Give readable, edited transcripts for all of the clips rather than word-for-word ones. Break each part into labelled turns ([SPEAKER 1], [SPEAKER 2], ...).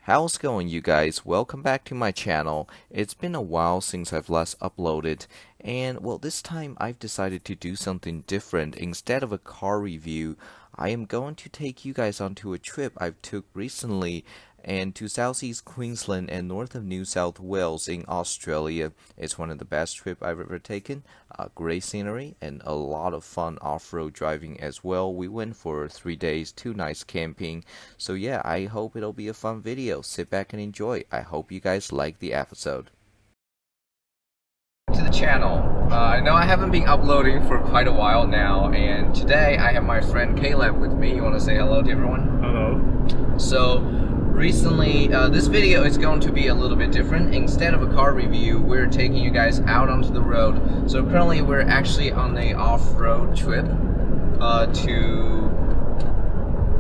[SPEAKER 1] How's it going, you guys? Welcome back to my channel. It's been a while since I've last uploaded, and well, this time I've decided to do something different. Instead of a car review, I am going to take you guys onto a trip I took recently and to southeast Queensland and north of New South Wales in Australia. It's one of the best trips I've ever taken. Great scenery and a lot of fun off-road driving as well. We went for 3 days, 2 nights camping. So yeah, I hope it'll be a fun video. Sit back and enjoy. I hope you guys like the episode. To the channel. I know I haven't been uploading for quite a while now, and today I have my friend Caleb with me. You want to say hello to everyone?
[SPEAKER 2] Hello.
[SPEAKER 1] So recently, this video is going to be a little bit different. Instead of a car review, we're taking you guys out onto the road. So currently we're actually on a off-road trip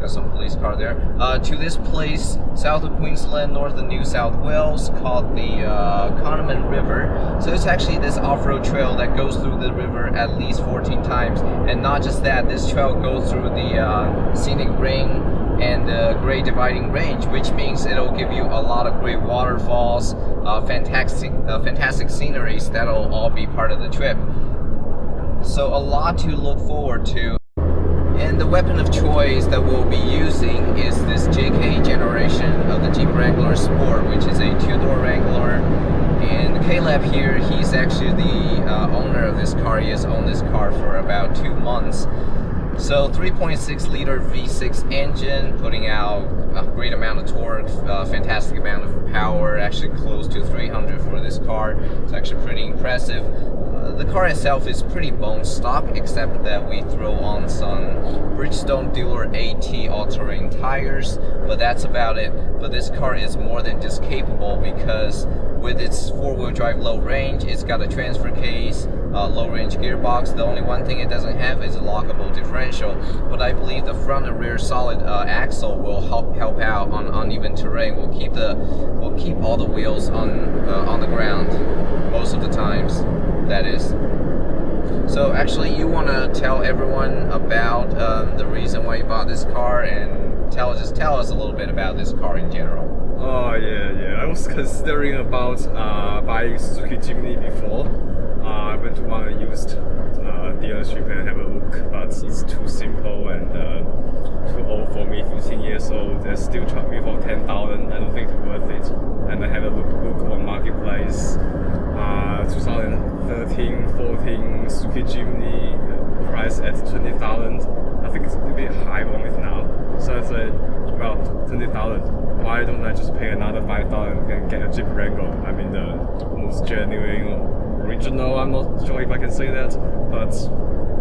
[SPEAKER 1] got some police car there, to this place south of Queensland, north of New South Wales, called the Connemara River. So it's actually this off-road trail that goes through the river at least 14 times. And not just that, this trail goes through the scenic ring and the Great Dividing Range, which means it'll give you a lot of great waterfalls, fantastic sceneries that'll all be part of the trip. So a lot to look forward to. And the weapon of choice that we'll be using is this JK generation of the Jeep Wrangler Sport, which is a two-door Wrangler. And Caleb here, he's actually the owner of this car. He has owned this car for about 2 months. So 3.6 liter V6 engine, putting out a great amount of torque, fantastic amount of power, actually close to 300 for this car. It's actually pretty impressive. The car itself is pretty bone stock, except that we throw on some Bridgestone Dueler AT all-terrain tires, but that's about it. But this car is more than just capable, because with its four-wheel drive low range, it's got a transfer case, low-range gearbox. The only one thing it doesn't have is a lockable differential, but I believe the front and rear solid axle will help out on uneven terrain. We'll keep all the wheels on the ground most of the times. That is. So actually, you want to tell everyone about the reason why you bought this car, and tell us a little bit about this car in general.
[SPEAKER 2] Oh yeah. I was considering about buying Suzuki Jimny before. I went to one used dealership and have a look, but it's too simple and too old for me. 15 years old. They still charge me for 10,000. I don't think it's worth it. And I had a look on marketplace. 2013-14 Suzuki Jimny price at 20,000. I think it's a bit high on it now. So I said, well, 20,000. Why don't I just pay another 5,000 and get a Jeep Wrangler? I mean, the most genuine, original. I'm not sure if I can say that, but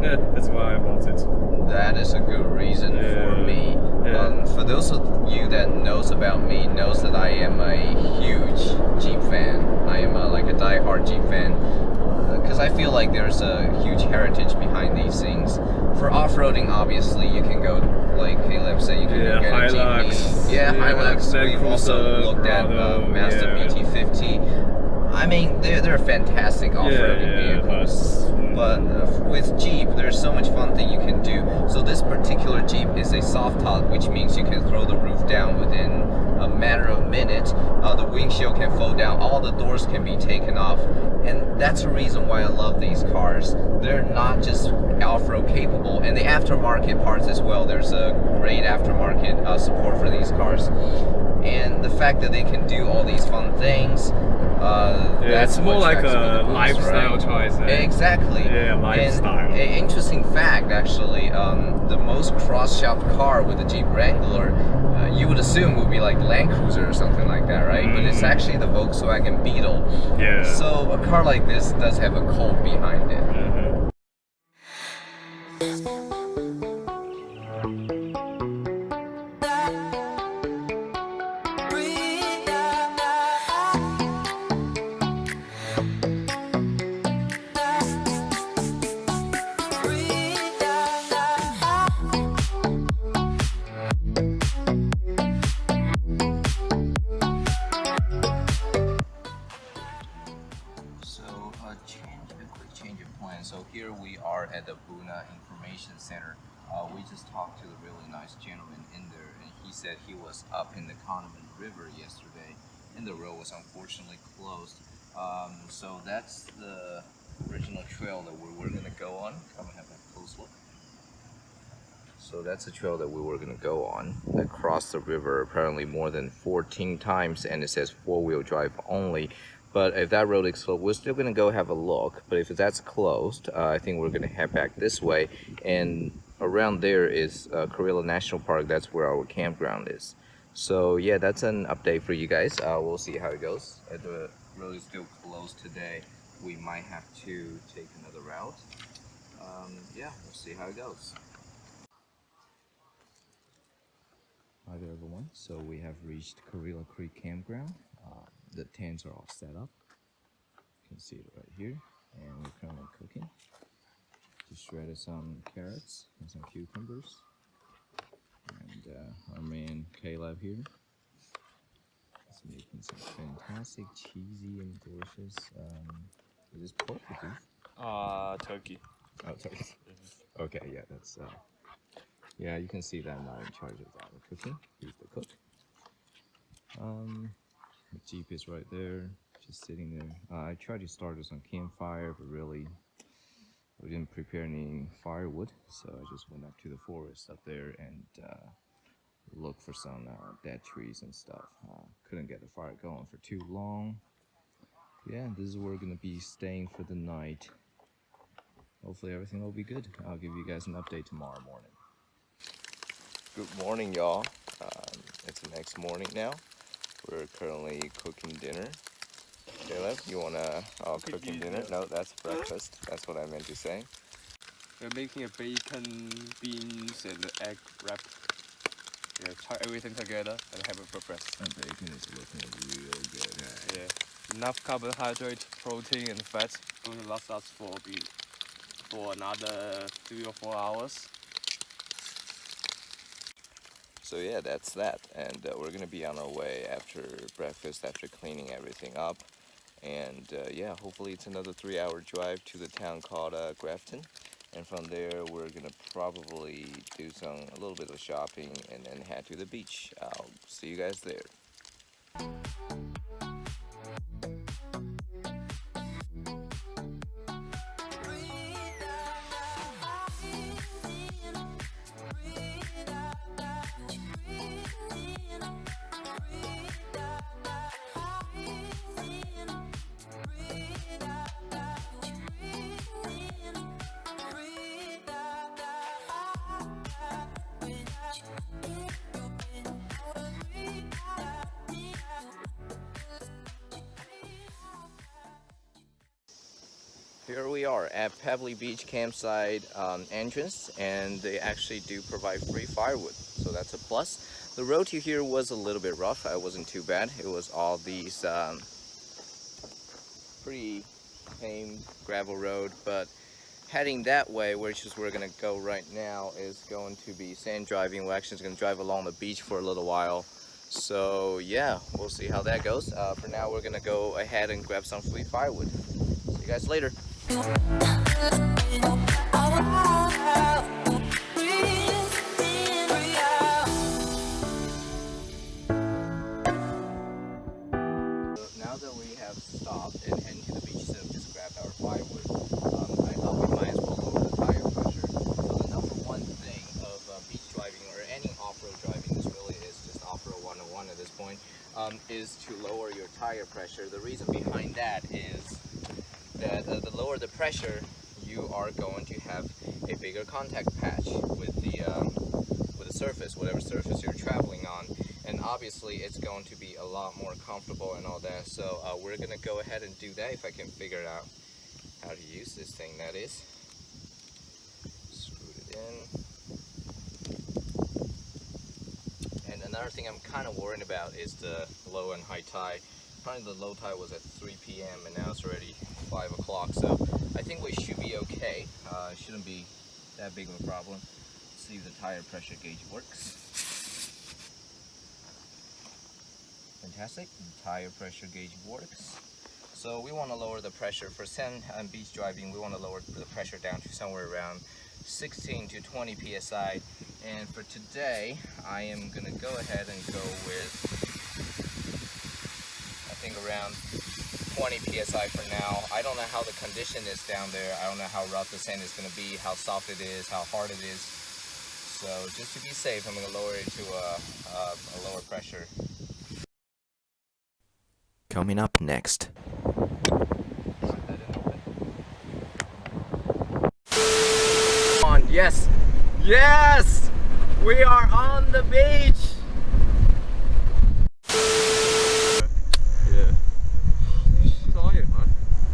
[SPEAKER 2] yeah, that's why I bought it.
[SPEAKER 1] That is a good reason for me. For those of you that knows about me, knows that I am a huge Jeep fan. I am like a die-hard Jeep fan, because I feel like there's a huge heritage behind these things. For off-roading, obviously, you can go, like Caleb said, you can go get a Jeepney. Yeah, Hilux. We've also looked at Mazda BT50. I mean, they're fantastic off-roading vehicles. But with Jeep, there's so much fun thing you can do. So this particular Jeep is a soft top, which means you can throw the roof down within a matter of minutes. The windshield can fold down, all the doors can be taken off. And that's the reason why I love these cars. They're not just off-road capable, and the aftermarket parts as well. There's a great aftermarket support for these cars. And the fact that they can do all these fun things, that's
[SPEAKER 2] it's more like a
[SPEAKER 1] lifestyle
[SPEAKER 2] choice.
[SPEAKER 1] Exactly.
[SPEAKER 2] Yeah, lifestyle.
[SPEAKER 1] And an interesting fact, actually, the most cross-shopped car with the Jeep Wrangler, you would assume would be like Land Cruiser or something like that, right? But it's actually the Volkswagen Beetle.
[SPEAKER 2] Yeah.
[SPEAKER 1] So a car like this does have a cult behind it. Quick change of plan. So here we are at the Buna Information Center. We just talked to the really nice gentleman in there, and he said he was up in the Connemara river yesterday, and the road was unfortunately closed. So that's the original trail that we were gonna go on. Come and have a close look. So that's the trail that we were gonna go on that crossed the river apparently more than 14 times, and it says 4-wheel drive only. But if that road is closed, we're still gonna go have a look. But if that's closed, I think we're gonna head back this way. And around there is Karela National Park. That's where our campground is. So yeah, that's an update for you guys. We'll see how it goes. If the road is still closed today, we might have to take another route. Yeah, we'll see how it goes. Hi there everyone, so we have reached Karela Creek Campground. The tents are all set up. You can see it right here, and we're currently cooking. Just shredded some carrots and some cucumbers, and our man Caleb here is making some fantastic cheesy and delicious, is this pork or beef?
[SPEAKER 2] Turkey.
[SPEAKER 1] Oh, sorry. Okay, yeah, that's yeah, you can see that I'm not in charge of that. We're cooking. He's the cook. The Jeep is right there, just sitting there. I tried to start this on campfire, but really we didn't prepare any firewood, so I just went up to the forest up there and looked for some dead trees and stuff. Couldn't get the fire going for too long. Yeah, this is where we're gonna be staying for the night. Hopefully everything will be good. I'll give you guys an update tomorrow morning. Good morning, y'all. It's the next morning now. We're currently cooking dinner. Caleb, you wanna cooking dinner? No, that's breakfast. That's what I meant to say.
[SPEAKER 2] We're making a bacon, beans, and egg wrap. Yeah, tie everything together and have a breakfast.
[SPEAKER 1] The bacon is looking real good.
[SPEAKER 2] Yeah, enough carbohydrate, protein, and fat. Going to last us for another 3 or 4 hours.
[SPEAKER 1] So yeah, that's that, and we're gonna be on our way after breakfast, after cleaning everything up, and yeah, hopefully it's another 3-hour drive to the town called Grafton, and from there we're gonna probably do a little bit of shopping and then head to the beach. I'll see you guys there. Here we are at Pebbly Beach campsite entrance, and they actually do provide free firewood, so that's a plus. The road to here was a little bit rough. It wasn't too bad. It was all these pretty tame gravel road, but heading that way, which is where we're gonna go right now, is going to be sand driving. We're actually gonna drive along the beach for a little while. So yeah, we'll see how that goes. For now, we're gonna go ahead and grab some free firewood. See you guys later. Now that we have stopped and heading to the beach instead of just grabbed our firewood, I thought we might as well lower the tire pressure. So the number one thing of beach driving or any off-road driving, this really is just off-road 101 at this point, is to lower your tire pressure. The reason behind that is that the lower the pressure, you are going to have a bigger contact patch with the surface, whatever surface you're traveling on, and obviously it's going to be a lot more comfortable and all that. So we're gonna go ahead and do that if I can figure out how to use this thing. That is, screw it in. And another thing I'm kind of worried about is the low and high tide. Apparently the low tide was at 3 p.m. and now it's already 5 o'clock, so I think we should be okay. It shouldn't be that big of a problem. Let's see if the tire pressure gauge works. Fantastic, the tire pressure gauge works. So we want to lower the pressure for sand and beach driving. We want to lower the pressure down to somewhere around 16 to 20 psi. And for today, I am gonna go ahead and go with around 20 psi for now. I don't know how the condition is down there. I don't know how rough the sand is going to be, how soft it is, how hard it is. So just to be safe, I'm going to lower it to a lower pressure. Coming up next. Yes, yes, we are on the beach.